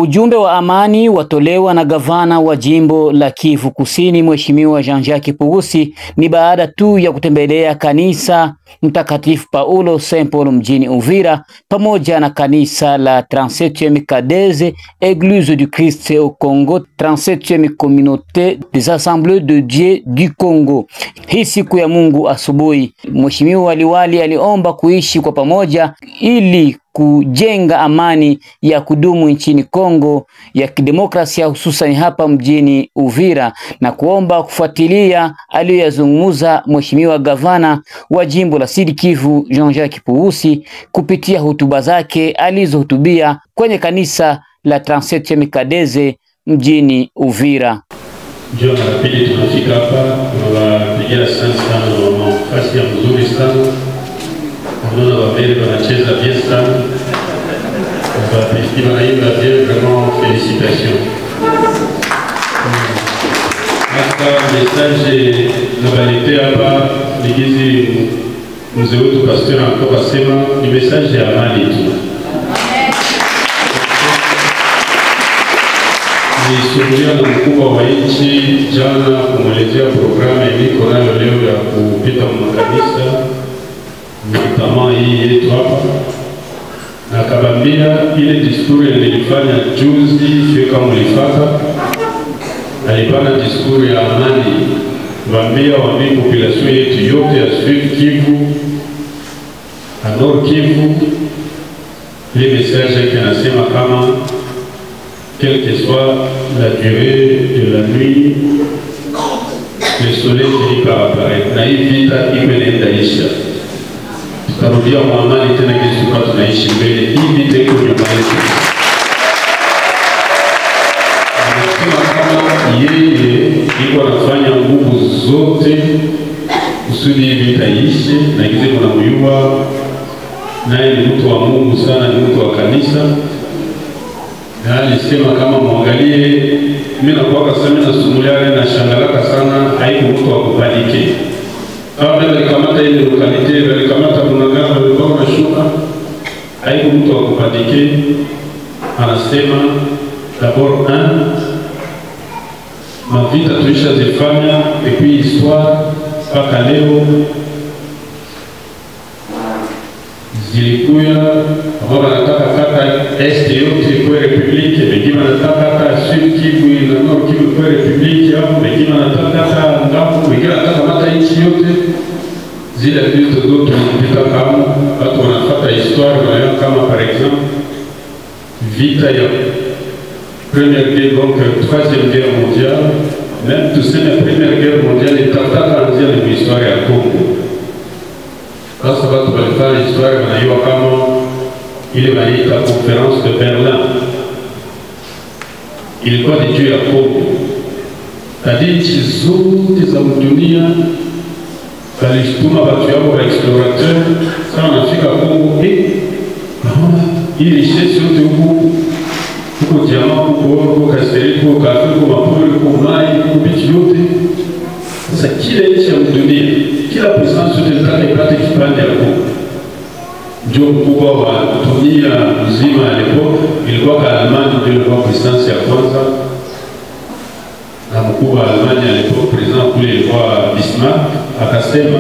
Ujumbe wa amani watolewa na gavana wa jimbo la Kivu Kusini Mheshimiwa Jean-Jacques Purusi ni baada tu ya kutembelea kanisa Mtakatifu Paulo Saint Paul mjini Uvira pamoja na kanisa la 37e Cadeze Église du Christ au Congo, 37e Communauté des Assemblées de Dieu du Congo. Hii siku ya Mungu asubuhi, Mheshimiwa Waliwali aliomba kuishi kwa pamoja ili kujenga amani ya kudumu nchini Kongo ya Kidemokrasia, hususan hapa mjini Uvira, na kuomba kufuatilia aliyozungumza Mheshimiwa gavana wa jimbo la Sud Kivu Jean-Jacques Purusi kupitia hotuba zake alizohutubia kwenye kanisa la 37e Cadeze mjini Uvira. Ndio marafiki tunafika hapa, tunawapigia sana mama, kasi ya mzuri sana. Naona wabele wanacheza bien sana. Wapiki wanaimba bien, vraiment félicitations. Hasta message nabaletea hapa nigizi mzee wetu pastor anatoka sema ni message ya amani tu. Nilisubiria na mkubwa wa nchi jana kumwelezea programu iliko nayo leo ya kupita makanisa mkutano hii yetu hapa, na akabambia ile diskuri nilifanya juzi sio kama mlifata. Alipana diskuri ya amani, bambia waambie population yetu yote ya Sud Kivu, à Nord Kivu, les messages qui anasema kama quelle que soit la durée de la nuit, le soleil finit par apparaître. Na hii vita imeenda isha. Tutarudia amani tena kesho kwa tunaishi mbele. Hii vita iko nyuma yetu. Anasema kama yeye iko anafanya nguvu zote kusudi hii vita ishe, na kize kuna muyua naye ni mtu wa Mungu sana, ni mtu wa kanisa. Na alisema kama muangalie, mimi nakuwa kasema na sumuliane na shangalaka sana, haiko mtu wa kupanike. Kabla alikamata ile lokalite, alikamata Bunagana, alikuwa anashuka, haiko mtu wa kupanike. Anasema d'abord mavita tuisha zifanya, et puis histoire mpaka leo zilikuya ambao wanataka kata este yote kwa republiki, wengine wanataka kata Sud Kivu na Nord Kivu kwa republiki, hapo wengine wanataka kata Ngabu, wengine wanataka mata nchi yote. Zile vitu zote zinapita kama watu wanafuata historia, wanaona kama par exemple vita ya première guerre, donc troisième guerre mondiale, même tout ça la première guerre mondiale itataka anzia na historia ya Kongo. Sasa watu walifanya historia wanaiwa kama ile wanaita Conference de Berlin. Ilikuwa ni juu ya Kongo. Kadiri nchi zote za dunia walituma watu yao wa explorateur sana wanafika Kongo, naona hii richesse yote huko jamaa huko kasiri huko kafi huko mapori huko mai huko bichi yote. Sasa kila nchi ya dunia, kila puissance yote inataka ipate kipande hapo. Ndio mkubwa wa dunia nzima alipo ilikuwa kwa Almanya, ndio ilikuwa puissance ya kwanza. Na mkubwa wa Almanya alipo president kule ilikuwa Bismarck, akasema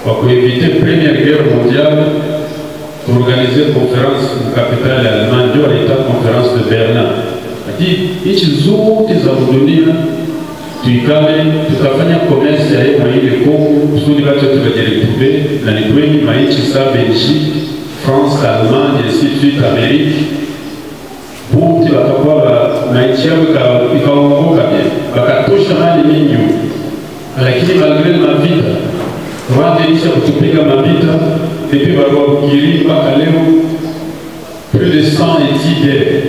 kwa kueviter première guerre mondiale organiser conférence au capitale ya Allemagne, ndio waliita conférence de Berlin. Ati nchi zote za dunia tuikale tukafanya commerce ya ile Kongo kusudi watu tukajiretrouver, na ni kweli maichi sa Belgique, France, Allemagne, ainsi de suite, Amérique, wote wakakuwa maichi yao ikaongoka bien, wakatosha mali mingi. Lakini malgré mavita Rwanda ilisha kutupiga mavita depuis Barwabugiri mpaka leo plus de 100 et 10 guerres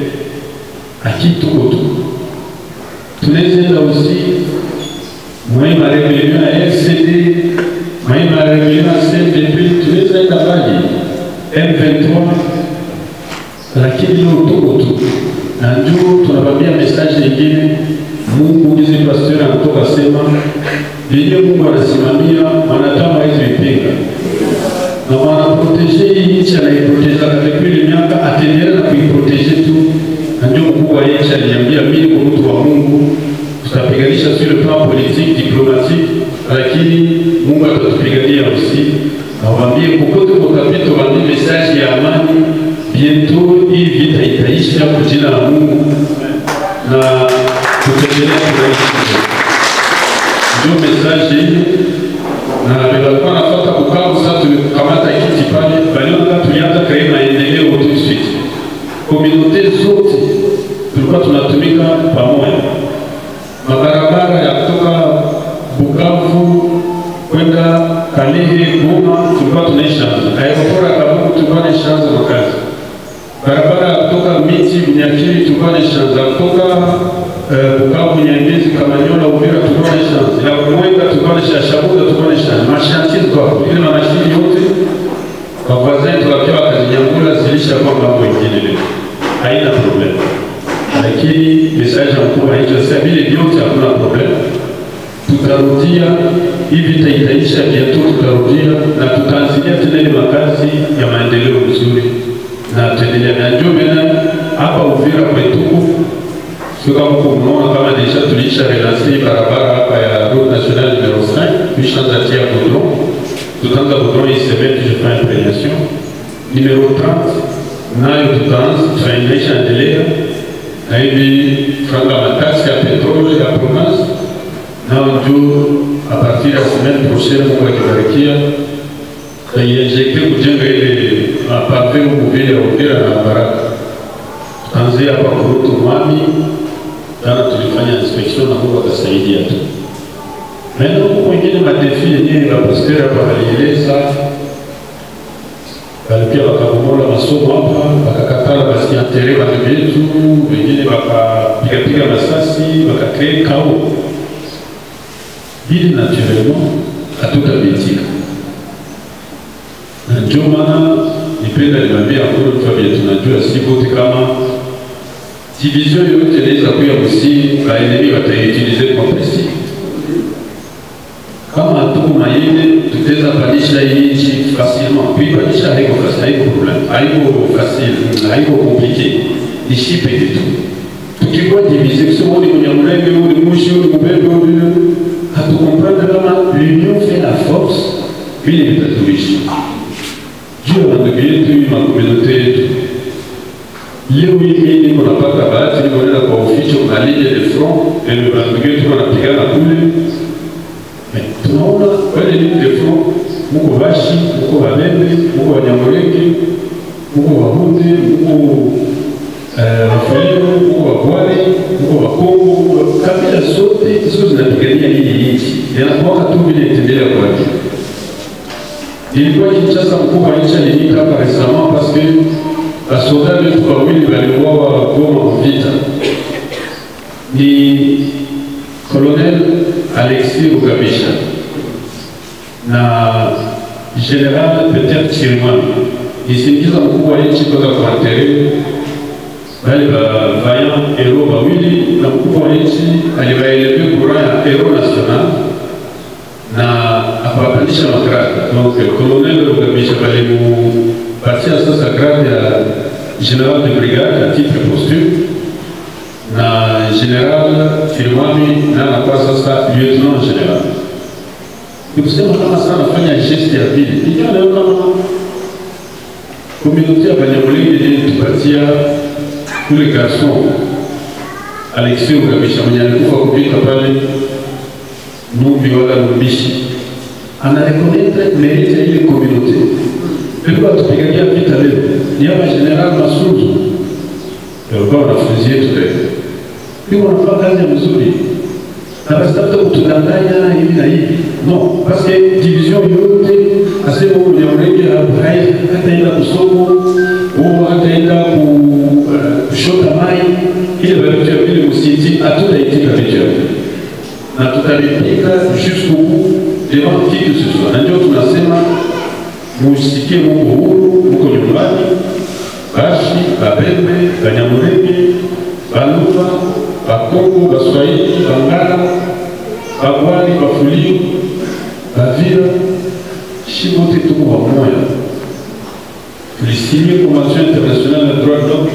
akituko tu. Tunaweza aussi mwema rebellion ya RCD, mwema rebellion ya CNDP, tunaweza enda mbali M23, lakini leo tuko tu. Na ndio tunabambia message nyingine, Mungu ndiye pastor anatoka sema ndiye Mungu anasimamia wanadamu hizo vipinga. Na wana proteger hii nchi, anaiproteger kwa miaka, ataendelea na kuiproteger tu lakini Mungu atatupigania usi. Nawaambie kokote mtapita, waambie message ya amani, bientôt hii vita itaisha kwa jina la Mungu na tutaendelea kuishi. Ndio message hii, na nilikuwa nafuata Bukavu. Sasa tulikamata kiti pale, baliona tulianza kuona maendeleo tout de suite. Communauté zote tulikuwa tunatumika pamoja. Mabarabara ya kutoka Bukavu kwenda Kalehe, Goma tulikuwa tunaisha. Aeroport ya Kabugu tulikuwa tunaisha makazi. Barabara ya kutoka Miti Bunyakiri tulikuwa tunaisha. Kutoka Bukavu Nyangezi Kamanyola Uvira tulikuwa tunaisha. Ya Mwenga tulikuwa tunaisha, Shabuda tulikuwa tunaisha. Mashanti kwa ile na mashini yote kwa wazee tukapewa kazi nyangula zilisha kwa mambo mengine leo. Haina problem. Lakini message mkubwa hicho sasa vile vyote hakuna problem. Tutarudia hivi itaisha bientôt, tutarudia na tutaanzia tena ile makazi ya maendeleo mzuri na tuendelea na ndio maana hapa Uvira kwetu sio kama mnaona kama deja tulisha relancer barabara hapa ya route nationale numéro 5 tulishaanza tia goudron, tutaanza goudron hii semaine, je fais imprégnation numéro 30 nayo tutaanza tunaendelea endelea na hivi franga matasi ya petroli ya province. Nao à partir de la semaine prochaine, on va kibarikia injecter kujenga ile pavé mobile ya Uvira na Baraka. Tuanzia hapa Kurutu Mwami, jana tulifanya inspection na Mungu akasaidia tu. Ndio kwa wengine madefi yenyewe la pasteur hapa alieleza, pia wakabomola masomo hapa, wakakatala basi enterrer watu wetu, wengine wakapiga masasi, wakacreate chaos. Ili naturellement hatutabitika. Na ndio maana nipenda niwaambie kwa vile tunajua si wote kama division yote inaweza kuwa msi baenemi wataitilize kwa pesi. Kama tuko mayende tutaweza pandisha hii nchi facilement. Kuipandisha haiko problem. Haiko compliqué. Ishipe tu. Tukikuwa division sio ni Munyamulenge, ni Mushi, ni Mubembe, hatu comprendre kama l'union fait la force, vile vitatuishi. Juu ya ndugu yetu, makomunote yetu. Leo hii niko napata bahati nikaenda kwa ofisi na ligne de front, na ndugu yetu wanapigana kule. Tunaona wale ligne de front, muko Bashi, muko Babembe, muko Wanyamulenge, muko Wahunde, muko Wafulimu, muko Wabwale, muko Wakongo, kabila zote hizo zinapigania hii nchi. Yanakuwa tu vile itendea kwa hiyo. Ilikuwa Kinshasa mkuu wa nchi alinika hapa récemment parce que basoda wetu wawili waliuawa Goma vita. Ni Colonel Alexis Rugabisha na General Peter Chirimwami. Isingiza mkuu wa nchi kwa kuantere bali vaillant héros wawili na mkuu wa nchi aliwaelekea kura ya héros national na akawapandisha magrade. Donc Colonel Rugabisha balimupatia sasa grade ya General de Brigade à titre posthume na General Chirimwami na anakuwa sasa Lieutenant General. Nikusema kama sana fanya geste ya pili. Ndio leo kama communauté ya Banyamulenge ndio tupatia kule garçon Alexis Rugabisha mwenye alikufa kupita pale Numbi wala Numbishi. Ana reconnaître mérite ya ile communauté. Ndio tupigania vita leo. Ni hapa General Masuzu. Ndio wanafunzi yetu leo. Ndio wanafanya kazi mzuri. Na basi kutudanganya hivi na hivi. Non, parce que division yote asema Munyamulenge hataenda kusoko au hataenda kushota mai ile vitu vile msiti hatutaitika vitu. Na tutalipika jusqu'au bout devant qui que ce soit. Ndio tunasema musikie Mungu huru, mko nyumbani, Bashi, Babembe, Banyamulenge, Baluba, Bakongo, Baswahili, Bangala, Babwali, Bafuliu, Bavira, Shibote tuko pamoja. Tulisimia Convention Internationale ya Droit de l'Homme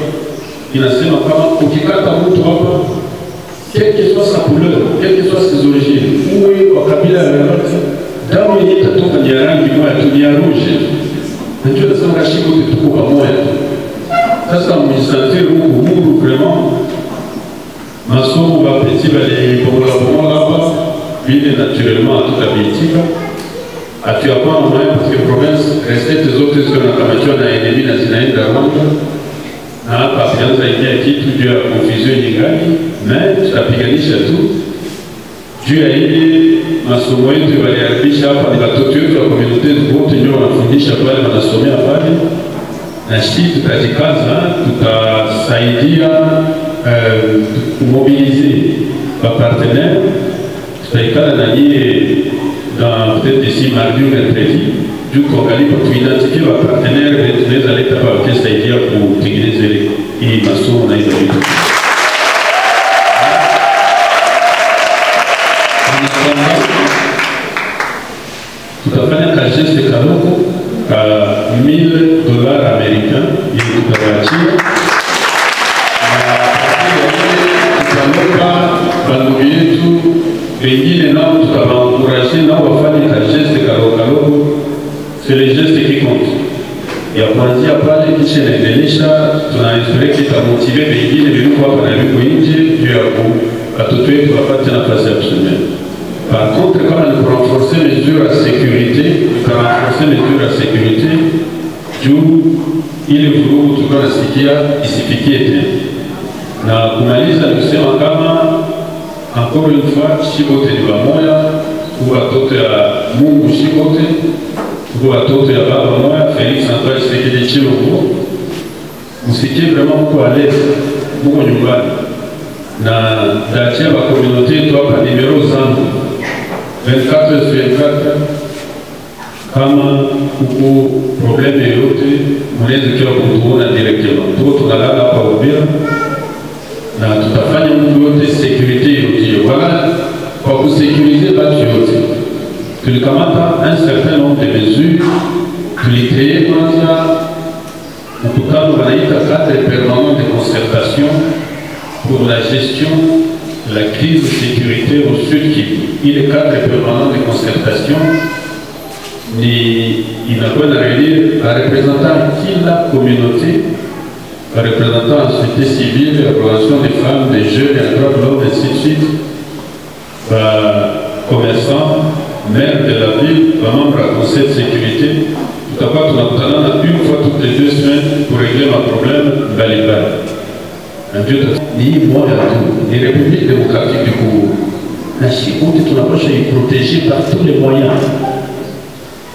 inasema kama ukikata mtu hapa quelle que soit sa couleur, quelle que soit ses origines, uwe wa kabila yoyote, damu yenye itatoka ni ya rangi moja tu, ni ya rouge. Najua nasema kashiko tuko pamoja. Sasa mjisantiri huku huru vraiment. Masomo bapeti balibomola hapa vile naturellement tutabitika. Hatuyakuwa na moyen parce que province recette zote zinakamatiwa na enemy na zinaenda Rwanda. Na hapa tunaanza ingia kitu juu ya confusion nyingine, mais tutapiganisha tu juu ya ile masomo yetu waliharibisha hapa. Ni watoto wetu wa community wote ndio wanafundisha pale, wanasomea pale, na sisi tutajikaza, tutasaidia mobiliser les partenaires. Tutaikala na nyie dans peut-être ici mardi ou mercredi juu tuangalie kwa tuidentifier les partenaires et tunaweza leta kwa kusaidia kutengeneza hii masomo na hizo vitu. Tutafanya ka geste kadogo ka $1000 américains ili tutawachia. Bandugu yetu wengine nao tutawaencourager nao wafanye ka geste kadogo. C'est les gestes qui comptent. Ya kuanzia pale kisha inaendelesha, tunaespere kitamotive wengine viliko hapa na viliko nje juu ya watoto wetu wapate nafasi ya kusomea. Par contre, kama ni renforcer mesures ya sécurité, renforcer mesures ya sécurité juu ili vurugu tulikuwa nasikia isifikie tena. Na kumaliza ni kusema kama encore une fois shibote ni pamoja, kwa watoto ya Mungu shibote, kwa watoto ya baba moja Felix Antoine Tshisekedi Tshilombo, msikie vraiment mko à l'aise, mko nyumbani. Na dachia ba communauté yetu hapa numero zangu 24/24, kama kuko probleme yoyote mnaweza kiwa kutuona directement. Tuko tunalala hapa Uvira na tutafanya mtu yote sécurité yote. Voilà, kwa kusécuriser batu yote tulikamata un certain nombre de mesures. Tulicrée kwanza mkutano wanaita cadre permanent de concertation pour la gestion de la crise sécuritaire au Sud Kivu. Il est cadre permanent de concertation il n'a pas à réunir à représenter la communauté, à représenter la société civile, la relation des femmes, des jeunes, les droits de l'homme, et ainsi de suite, commerçants, maire de la ville, membre du conseil de sécurité. Tout à fait, nous une fois toutes les 2 semaines pour régler un problème balibal. Ni moja tu, ni République démocratique du Congo. Na shikuti tunapaswa iproteger par tous les moyens.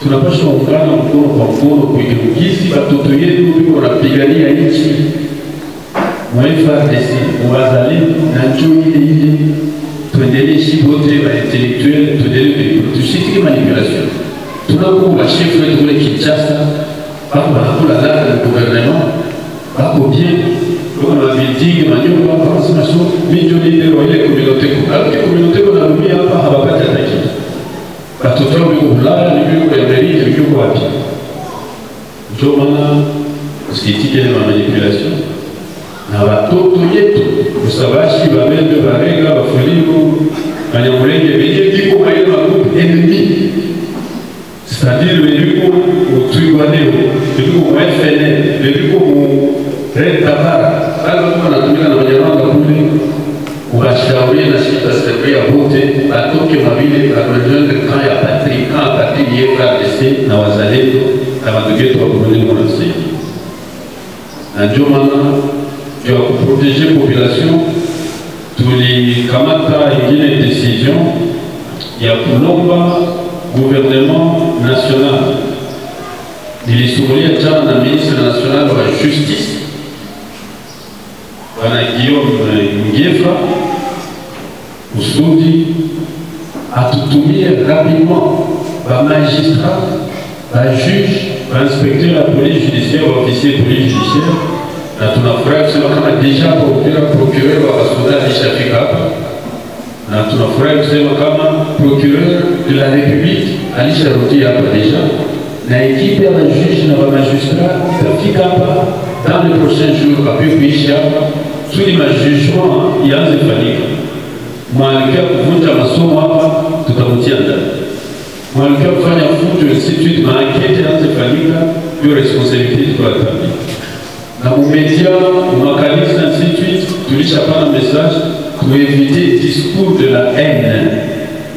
Tunapaswa ungana mkono kwa mkono kuigeukizi watoto yetu biko wanapigania nchi. FARDC, wazalendo na njoo ile tuendelee shibote wa intellectuel, tuendelee tushitiki manipulation. Tunakuwa chef wetu kule Kinshasa, hapo wanakula dada na gouvernement, hapo bien. On a dit que nous avons fait des choses, mais nous avons fait des communautés. Alors que les communautés qu'on a mis à part, on va pas t'attaquer. Parce que nous avons là, nous avons l'Amérique, nous avons appris. Nous avons ce qui est la manipulation. Nous avons tout yetu. Nous savons si nous avons des barrières, nous avons fait des choses, nous avons groupe ennemi. C'est-à-dire que nous avons Twigwaneo, nous avons FNL, nous avons Red Tabara. Kama tunatumika na wanyarwanda kule kuwashauria na shida serikali wote atoke mabile arejoindre camp ya patrie, camp à partir de FARDC na wazalendo na wandugu wetu wa Burundi wanasaidia. Na ndio maana ya kuproteger population tulikamata ingine décision ya kulomba gouvernement national. Nilisumulia jana na ministre national wa justice Bwana Guillaume Ngefa kusudi atutumie rapidement ba magistrat, ba juge, ba inspecteur la police judiciaire, ba officier de police judiciaire. Na tunafurahi kusema kama deja procureur wa Basoda alishafika hapa. Na tunafurahi kusema kama procureur de la République alisharudi hapa deja. Na equipe ya ba juge na ba magistrat itafika hapa dans les prochains jours, après kuishi hapa, tous les jugements yanze fanyika. mwalikia kuvunja masomo hapa tutamtia ndani. Mwalikia kufanya fujo institute maankete anazifanyika hiyo responsibility kwa tabia. Na mumedia makanisa institute tulishapana message tuevite discours de la haine.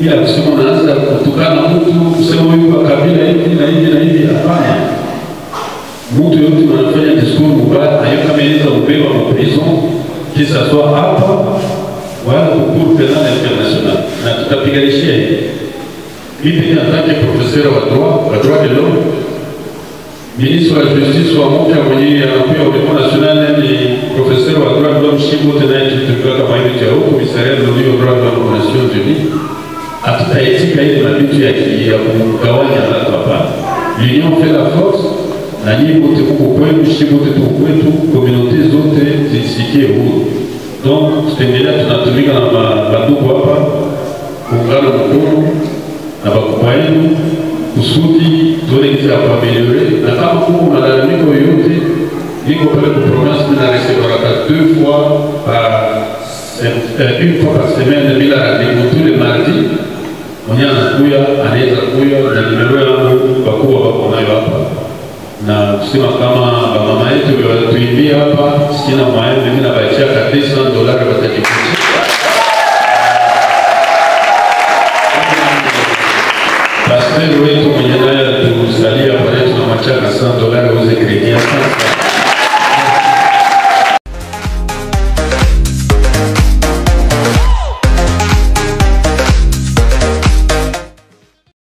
Ila kusema unaanza kutukana mtu kusema huyu kwa kabila hivi na hivi na hivi, hapana. Mtu yote anafanya discours mbaya hayo kama inaweza kupewa kwa prison kisa soit hapa wala pour pénal international. Na tutapiganishia hivi en tant que professeur wa droit de l'homme, ministre wa justice wa mpya mwenye anakuwa kwa national ni professeur wa droit de l'homme Shibo tena tukiwa kama hivi cha huko misariat de l'Union droit de l'homme Nations Unies. Hatutaitika ile mabitu ya kugawanya watu hapa. L'union fait la force na nyinyi wote huko kwenu, Shibo tuko kwetu, communauté zote zisikie huru. Donc tutaendelea tunatumika na madugu hapa kuungana mkono na bakubwa yenu kusudi tuone kitu ya kuameliore. Na kama kuna malalamiko yoyote niko pale kwa province na recevra 2 fois par une fois par semaine bila rendez-vous tous les mardis. Mwenye anakuya anaweza kuya na nimero yangu bakubwa wako nayo hapa. Na kusema kama mama yetu walituimbia hapa sina maana mimi na baachia kabisa $100 watakikuta. Pastor wetu mwenye naye tusalia pale tunamwachia $100 uze kredi.